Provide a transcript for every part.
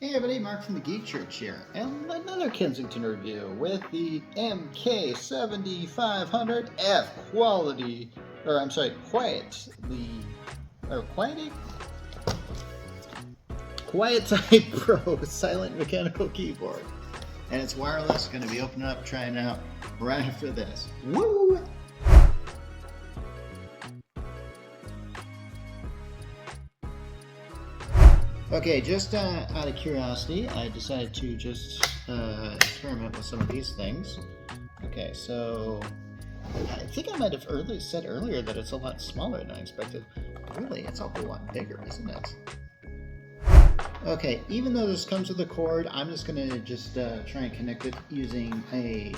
Hey everybody, Mark from the Geek Church here, and another Kensington review with the MK7500F QuietType Pro silent mechanical keyboard. And it's wireless, going to be opening up, trying it out right after this. Woo! Okay, just out of curiosity, I decided to just experiment with some of these things. Okay, so I think I might have said earlier that it's a lot smaller than I expected. Really, it's a whole lot bigger, isn't it? Okay, even though this comes with a cord, I'm just going to try and connect it using a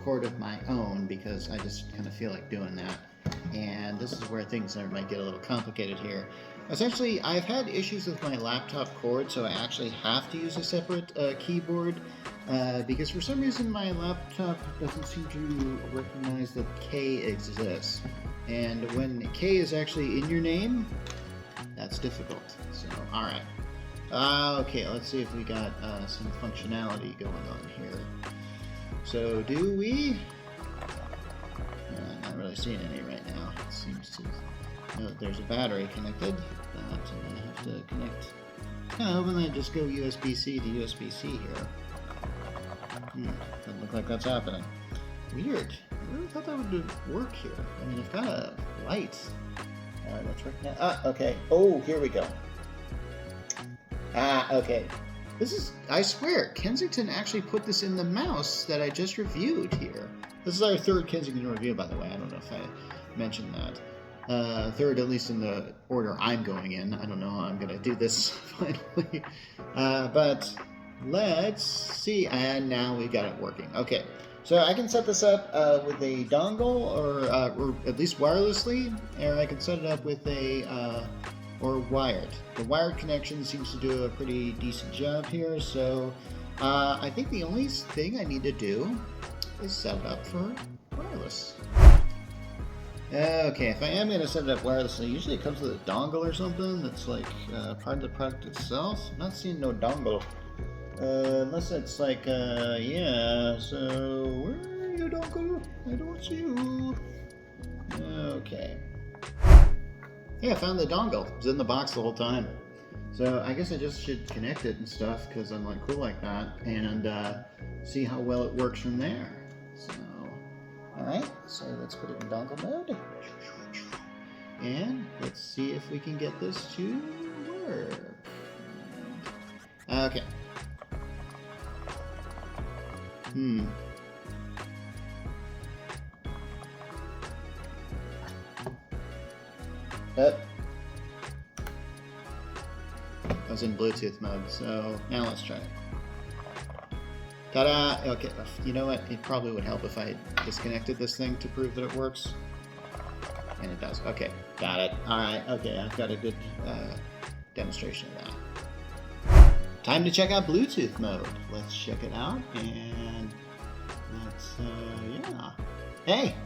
cord of my own because I just kind of feel like doing that. And this is where things might get a little complicated here. Essentially, I've had issues with my laptop cord, so I actually have to use a separate keyboard because for some reason my laptop doesn't seem to recognize that K exists. And when K is actually in your name, that's difficult. So, alright. Okay, let's see if we got some functionality going on here. So, do we? Not really seeing any right now. It seems to... Oh, there's a battery connected. I'm going to have to connect. Kind of hoping I just go USB-C to USB-C here. Doesn't look like that's happening. Weird. I really thought that would work here. I mean, I've got a light. Let's work now. Okay. Oh, here we go. Okay. This is, I swear, Kensington actually put this in the mouse that I just reviewed here. This is our third Kensington review, by the way. I don't know if I mentioned that. Third, at least in the order I'm going in. I don't know how I'm going to do this finally. But let's see. And now we got it working. Okay. So I can set this up with a dongle or at least wirelessly, or I can set it up with or wired. The wired connection seems to do a pretty decent job here. So I think the only thing I need to do is set it up for wireless. Okay, if I am going to set it up wirelessly, usually it comes with a dongle or something that's like part of the product itself. I'm not seeing no dongle. Unless it's like, yeah, so where are you, dongle? I don't see you. Okay. Yeah, I found the dongle. It was in the box the whole time. So I guess I just should connect it and stuff because I'm like cool like that and see how well it works from there. So. Alright, so let's put it in dongle mode. And let's see if we can get this to work. Okay. I was in Bluetooth mode, so now let's try it. Ta-da! Okay, you know what? It probably would help if I disconnected this thing to prove that it works. And it does. Okay, got it. Alright, okay, I've got a good demonstration of that. Time to check out Bluetooth mode. Let's check it out, and let's, yeah. Hey!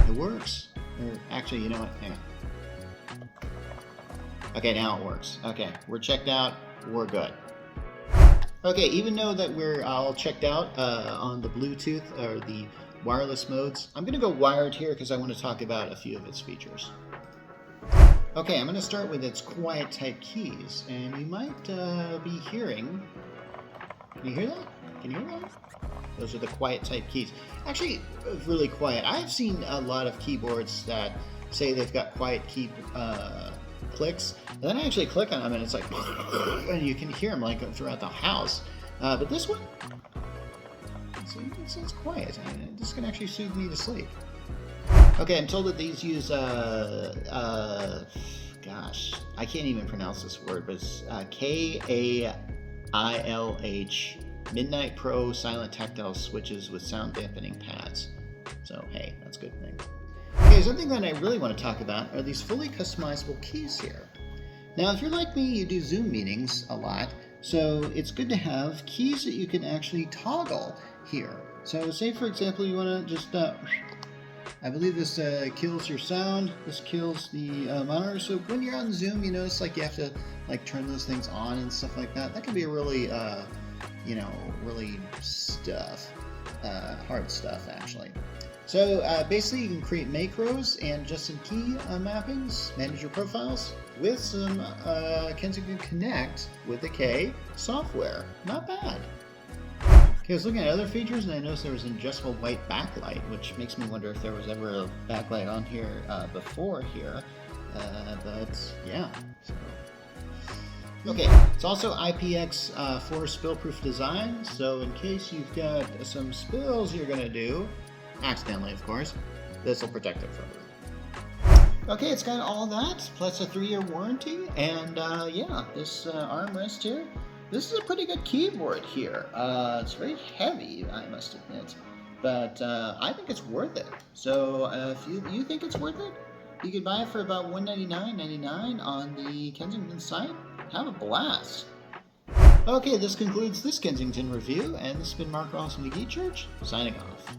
It works. Or, actually, you know what? Hang on. Okay, now it works. Okay, we're checked out. We're good. Okay, even though that we're all checked out on the Bluetooth or the wireless modes, I'm going to go wired here because I want to talk about a few of its features. Okay, I'm going to start with its QuietType keys, and you might be hearing... Can you hear that? Can you hear that? Those are the QuietType keys. Actually, really quiet. I've seen a lot of keyboards that say they've got quiet key clicks, and then I actually click on them and it's like, and you can hear them like throughout the house. But this one, it's quiet, and this can actually soothe me to sleep. Okay, I'm told that these use, gosh, I can't even pronounce this word, but it's KAILH Midnight Pro silent tactile switches with sound dampening pads. So hey, that's a good thing. Okay, something that I really want to talk about are these fully customizable keys here. Now, if you're like me, you do Zoom meetings a lot, so it's good to have keys that you can actually toggle here. So say, for example, you want to just I believe this kills your sound. This kills the monitor. So when you're on Zoom, you notice like you have to like turn those things on and stuff like that. That can be a really, you know, really hard stuff actually. So basically, you can create macros and just-in-key mappings, manage your profiles with some Kensington Connect with the K software. Not bad. Okay, I was looking at other features and I noticed there was an adjustable white backlight, which makes me wonder if there was ever a backlight on here before here. But yeah. So. Okay, it's also IPX4 spill-proof design, so in case you've got some spills you're going to do, accidentally of course, this will protect it further. Okay, it's got all that, plus a 3-year warranty, and yeah, this armrest here. This is a pretty good keyboard here. It's very heavy, I must admit, but I think it's worth it. So if you think it's worth it, you could buy it for about $199.99 on the Kensington site. Have a blast. Okay, this concludes this Kensington review, and this has been Mark Ross from the Geek Church, signing off.